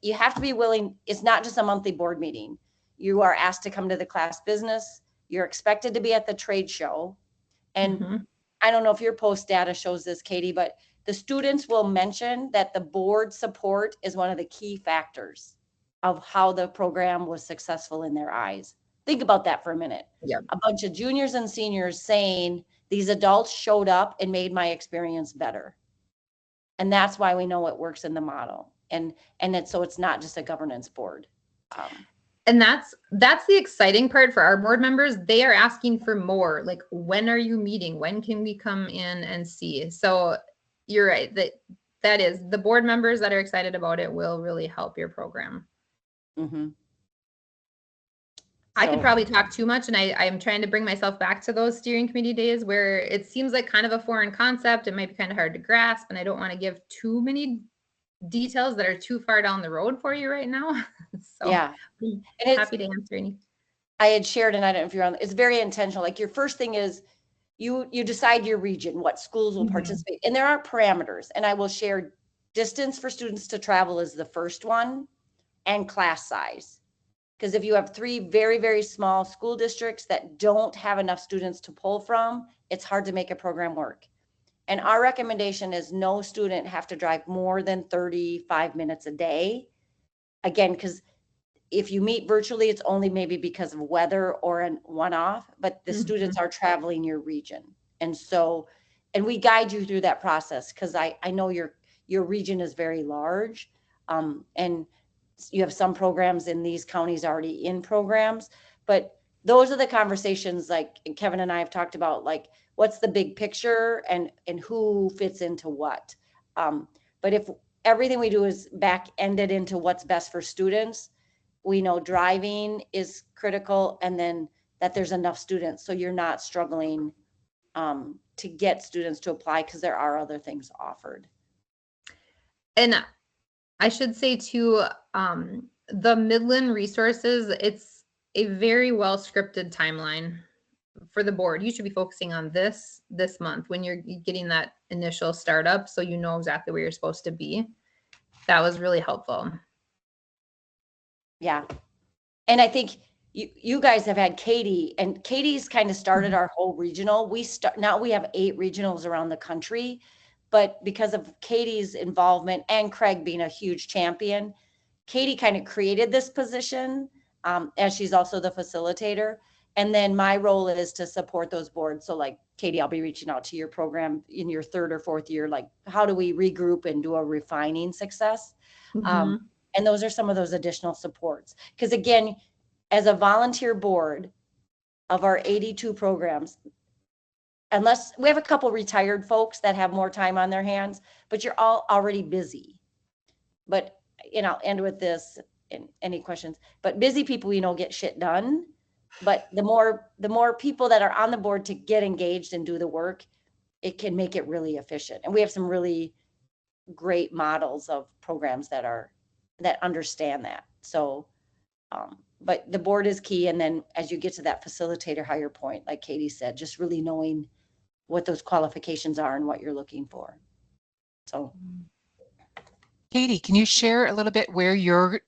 Speaker 2: you have to be willing. It's not just a monthly board meeting. You are asked to come to the class business. You're expected to be at the trade show. And I don't know if your post data shows this, Katie, but the students will mention that the board support is one of the key factors of how the program was successful in their eyes. Think about that for a minute.
Speaker 13: Yep.
Speaker 2: A bunch of juniors and seniors saying, these adults showed up and made my experience better. And that's why we know it works in the model. And so it's not just a governance board.
Speaker 13: And that's the exciting part for our board members. They are asking for more. Like, when are you meeting? When can we come in and see? So you're right. That is the board members that are excited about it will really help your program. I could probably talk too much, and I'm trying to bring myself back to those steering committee days where it seems like kind of a foreign concept. It might be kind of hard to grasp, and I don't want to give too many details that are too far down the road for you right now. So
Speaker 2: yeah,
Speaker 13: I'm happy to answer any.
Speaker 2: I had shared, and I don't know if you're on, it's very intentional. Like your first thing is you decide your region, what schools will participate, and there are parameters. And I will share distance for students to travel is the first one, and class size. Because if you have 3 very, very small school districts that don't have enough students to pull from, it's hard to make a program work. And our recommendation is no student have to drive more than 35 minutes a day. Again, because if you meet virtually, it's only maybe because of weather or a one-off, but the students are traveling your region. And so, and we guide you through that process, because I know your region is very large. And you have some programs in these counties already in programs, but those are the conversations like Kevin and I have talked about, like what's the big picture and who fits into what. But if everything we do is back-ended into what's best for students, we know driving is critical, and then that there's enough students so you're not struggling to get students to apply, because there are other things offered.
Speaker 13: And I should say too, the Midland resources, it's a very well scripted timeline for the board. You should be focusing on this month when you're getting that initial startup, so you know exactly where you're supposed to be. That was really helpful.
Speaker 2: Yeah. And I think you guys have had Katie, and Katie's kind of started our whole regional. Now we have 8 regionals around the country. But because of Katie's involvement and Craig being a huge champion, Katie kind of created this position, as she's also the facilitator. And then my role is to support those boards. So like Katie, I'll be reaching out to your program in your 3rd or 4th year, like how do we regroup and do a refining success? And those are some of those additional supports. Because again, as a volunteer board of our 82 programs, unless we have a couple retired folks that have more time on their hands, but you're all already busy. But, I'll end with this, and any questions, but busy people, get shit done. But the more people that are on the board to get engaged and do the work, it can make it really efficient. And we have some really great models of programs that understand that. So, but the board is key. And then as you get to that facilitator higher point, like Katie said, just really knowing what those qualifications are and what you're looking for. So,
Speaker 11: Katie, can you share a little bit where your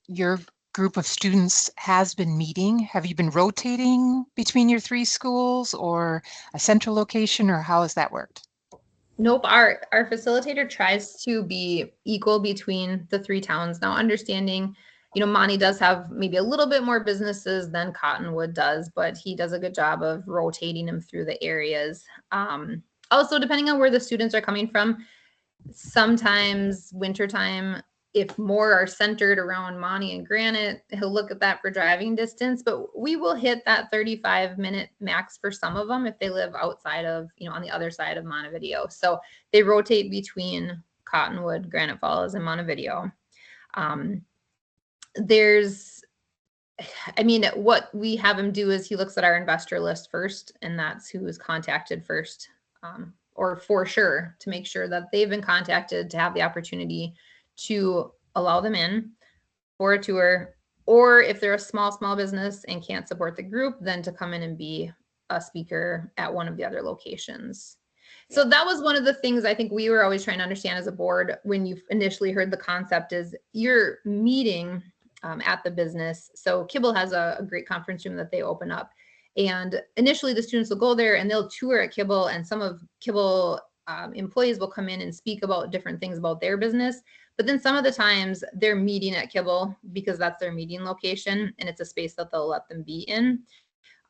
Speaker 11: group of students has been meeting? Have you been rotating between your 3 schools or a central location, or how has that worked?
Speaker 13: Nope. Our facilitator tries to be equal between the 3 towns. Now, understanding, Monty does have maybe a little bit more businesses than Cottonwood does, but he does a good job of rotating them through the areas. Also, depending on where the students are coming from, sometimes wintertime, if more are centered around Monty and Granite, he'll look at that for driving distance, but we will hit that 35-minute max for some of them if they live outside of, on the other side of Montevideo. So they rotate between Cottonwood, Granite Falls, and Montevideo. What we have him do is he looks at our investor list first, and that's who is contacted first, or for sure, to make sure that they've been contacted to have the opportunity to allow them in for a tour, or if they're a small business and can't support the group, then to come in and be a speaker at one of the other locations. So that was one of the things I think we were always trying to understand as a board when you initially heard the concept is you're meeting at the business. So Kibble has a great conference room that they open up. And initially the students will go there and they'll tour at Kibble, and some of Kibble employees will come in and speak about different things about their business. But then some of the times they're meeting at Kibble because that's their meeting location and it's a space that they'll let them be in.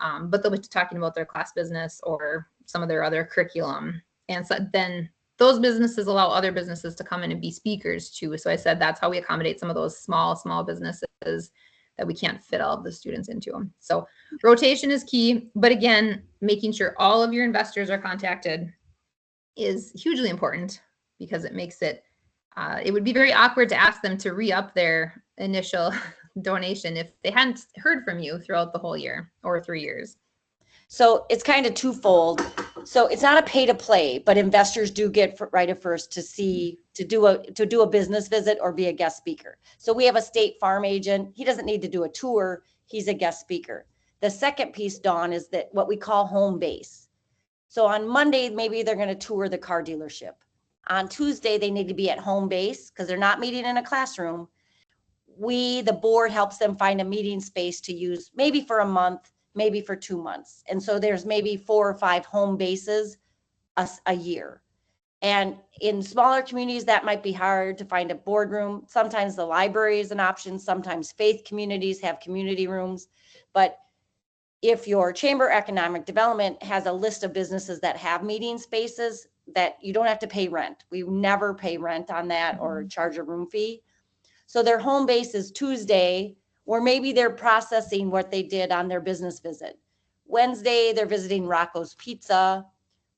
Speaker 13: But they'll be talking about their class business or some of their other curriculum. And so then those businesses allow other businesses to come in and be speakers too. So I said that's how we accommodate some of those small businesses that we can't fit all of the students into them. So rotation is key, but again, making sure all of your investors are contacted is hugely important because it makes it, it would be very awkward to ask them to re-up their initial donation if they hadn't heard from you throughout the whole year or 3 years.
Speaker 2: So it's kind of twofold. So it's not a pay to play, but investors do get right of first to do a business visit or be a guest speaker. So we have a state farm agent. He doesn't need to do a tour. He's a guest speaker. The second piece, Dawn, is that what we call home base. So on Monday, maybe they're going to tour the car dealership. On Tuesday, they need to be at home base because they're not meeting in a classroom. The board helps them find a meeting space to use maybe for a month, maybe for 2 months. And so there's maybe 4 or 5 home bases a year. And in smaller communities, that might be hard to find a boardroom. Sometimes the library is an option. Sometimes faith communities have community rooms. But if your Chamber Economic Development has a list of businesses that have meeting spaces, that you don't have to pay rent. We never pay rent on that or charge a room fee. So their home base is Tuesday, or maybe they're processing what they did on their business visit. Wednesday, they're visiting Rocco's Pizza.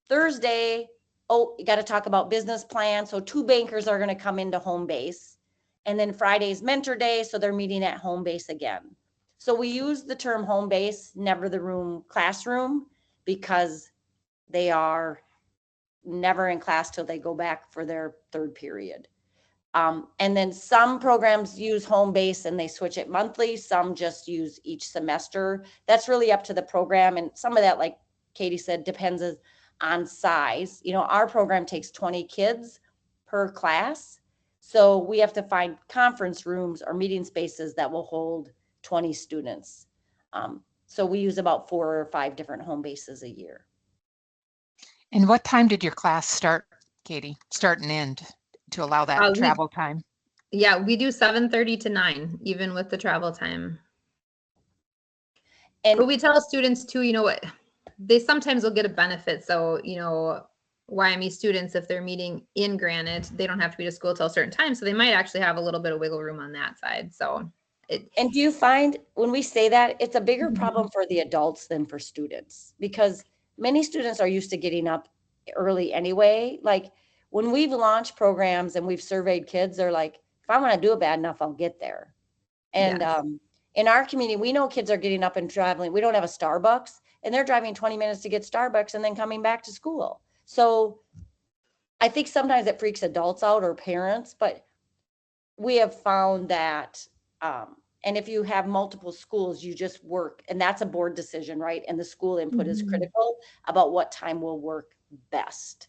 Speaker 2: Thursday, you got to talk about business plan. So 2 bankers are going to come into home base. And then Friday's mentor day, so they're meeting at home base again. So we use the term home base, never the room classroom, because they are never in class till they go back for their 3rd period. And then some programs use home base and they switch it monthly. Some just use each semester. That's really up to the program. And some of that, like Katie said, depends on size. You know, our program takes 20 kids per class. So we have to find conference rooms or meeting spaces that will hold 20 students. So we use about 4 or 5 different home bases a year.
Speaker 11: And what time did your class start, Katie? Start and end to allow that travel time?
Speaker 13: Yeah, we do 7:30 to 9, even with the travel time. But we tell students too, you know what, they sometimes will get a benefit. So, you know, YME students, if they're meeting in Granite, they don't have to be to school till a certain time. So they might actually have a little bit of wiggle room on that side. So
Speaker 2: and do you find when we say that it's a bigger problem for the adults than for students? Because many students are used to getting up early anyway. Like when we've launched programs and we've surveyed kids, they're like, if I want to do it bad enough, I'll get there. And in our community, we know kids are getting up and traveling. We don't have a Starbucks and they're driving 20 minutes to get Starbucks and then coming back to school. So I think sometimes it freaks adults out or parents, but we have found that, and if you have multiple schools, you just work, and that's a board decision, right? And the school input is critical about what time will work best.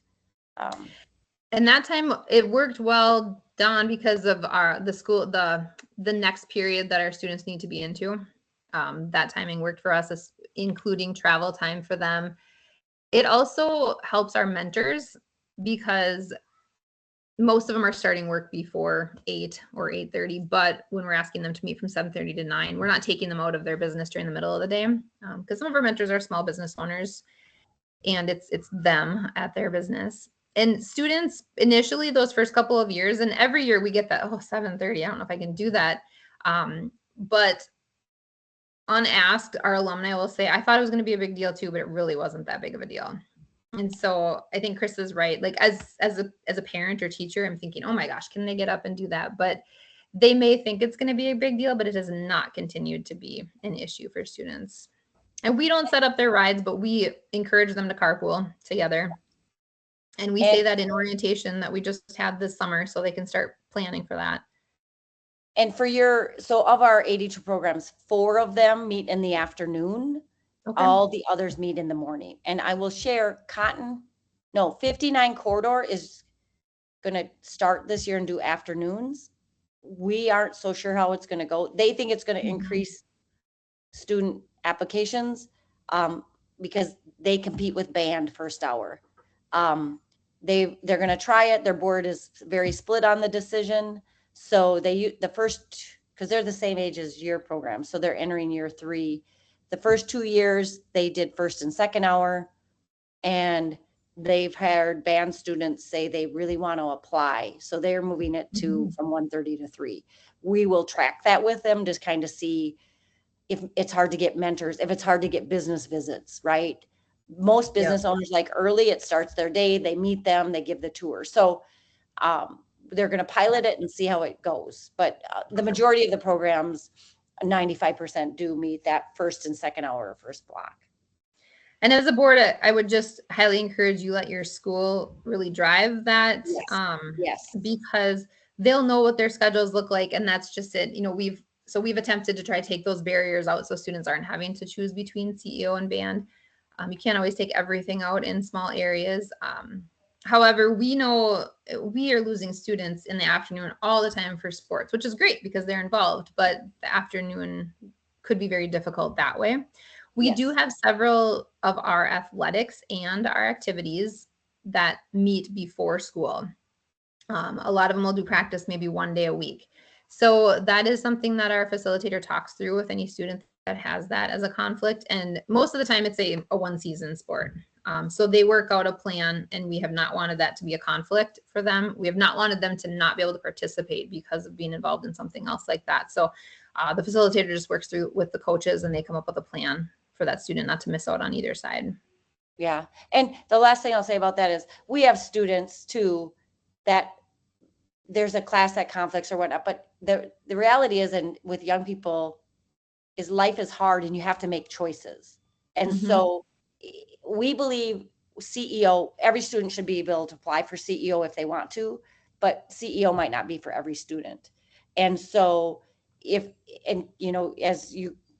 Speaker 13: And that time it worked well, Don, because of the next period that our students need to be into. That timing worked for us, including travel time for them. It also helps our mentors because most of them are starting work before 8 or 8:30, but when we're asking them to meet from 7:30 to 9, we're not taking them out of their business during the middle of the day, because some of our mentors are small business owners and it's them at their business. And students initially those first couple of years, and every year we get that, 7:30, I don't know if I can do that. But unasked, our alumni will say, I thought it was going to be a big deal too, but it really wasn't that big of a deal. And so I think Kris is right. Like as a parent or teacher, I'm thinking, oh my gosh, can they get up and do that? But they may think it's going to be a big deal, but it has not continued to be an issue for students. And we don't set up their rides, but we encourage them to carpool together. And we say that in orientation that we just had this summer so they can start planning for that.
Speaker 2: And for so of our 82 programs, 4 of them meet in the afternoon.
Speaker 13: Okay.
Speaker 2: All the others meet in the morning. And I will share 59 Corridor is going to start this year and do afternoons. We aren't so sure how it's going to go. They think it's going to increase student applications because they compete with band first hour. They're going to try it. Their board is very split on the decision. So because they're the same age as your program, so they're entering year 3. The first 2 years they did first and second hour, and they've heard band students say they really want to apply, so they're moving it to from 1:30 to 3. We will track that with them to kind of see if it's hard to get mentors, if it's hard to get business visits, right? Most business owners like early, it starts their day, they meet them, they give the tour. So they're going to pilot it and see how it goes. But the majority of the programs, 95% do meet that first and second hour first block.
Speaker 13: And as a board, I would just highly encourage you let your school really drive that.
Speaker 2: Yes.
Speaker 13: Because they'll know what their schedules look like. And that's just it. You know, we've attempted to try to take those barriers out so students aren't having to choose between CEO and band. You can't always take everything out in small areas. However, we know we are losing students in the afternoon all the time for sports, which is great because they're involved, but the afternoon could be very difficult that way. We do have several of our athletics and our activities that meet before school. A lot of them will do practice maybe 1 day a week. So that is something that our facilitator talks through with any student that has that as a conflict. And most of the time it's a 1-season sport. So they work out a plan, and we have not wanted that to be a conflict for them. We have not wanted them to not be able to participate because of being involved in something else like that. So the facilitator just works through with the coaches, and they come up with a plan for that student not to miss out on either side.
Speaker 2: Yeah. And the last thing I'll say about that is we have students too that there's a class that conflicts or whatnot, but the reality is, and with young people, is life is hard and you have to make choices. And so we believe CEO, every student should be able to apply for CEO if they want to, but CEO might not be for every student. And so as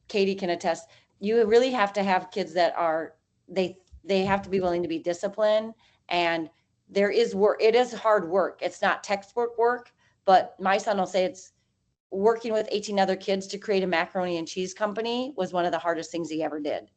Speaker 2: Katie can attest, you really have to have kids that are, they have to be willing to be disciplined, and there is work. It is hard work. It's not textbook work, but my son will say it's working with 18 other kids to create a macaroni and cheese company was one of the hardest things he ever did.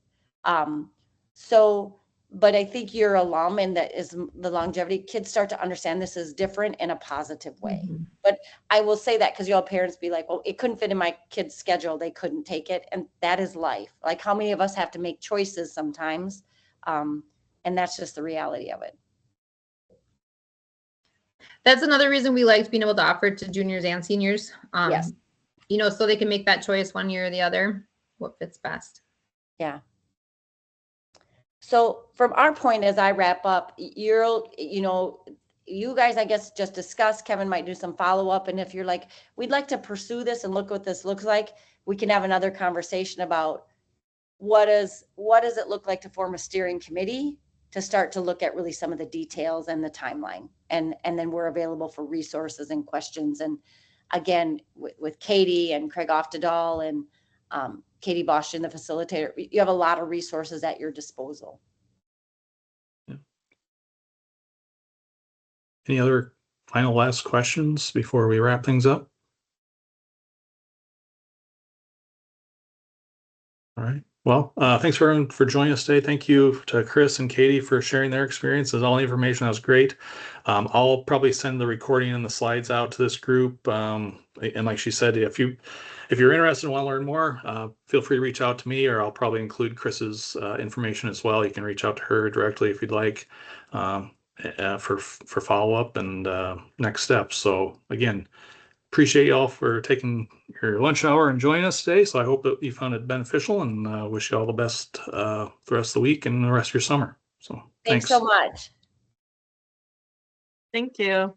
Speaker 2: But I think your alum, and that is the longevity, kids start to understand this is different in a positive way. But I will say that because you'll have parents be like, well, it couldn't fit in my kid's schedule. They couldn't take it. And that is life. Like, how many of us have to make choices sometimes? And that's just the reality of it.
Speaker 13: That's another reason we liked being able to offer it to juniors and seniors.
Speaker 2: Yes.
Speaker 13: So they can make that choice one year or the other, what fits best.
Speaker 2: Yeah. So from our point, as I wrap up, you guys, I guess, just discuss. Kevin might do some follow-up. And if you're like, we'd like to pursue this and look what this looks like, we can have another conversation about what does it look like to form a steering committee to start to look at really some of the details and the timeline. And then we're available for resources and questions. And again, with Katie and Craig Oftedal and Katie Bosch, the facilitator, you have a lot of resources at your disposal.
Speaker 1: Yeah. Any other final last questions before we wrap things up? All right. Well, thanks everyone for joining us today. Thank you to Kris and Katie for sharing their experiences. All the information, that was great. I'll probably send the recording and the slides out to this group. And like she said, if you're interested and want to learn more, feel free to reach out to me, or I'll probably include Kris's information as well. You can reach out to her directly if you'd like for follow-up and next steps. So again, appreciate y'all for taking your lunch hour and joining us today. So I hope that you found it beneficial, and wish you all the best the rest of the week and the rest of your summer. So
Speaker 2: Thanks so much.
Speaker 14: Thank you.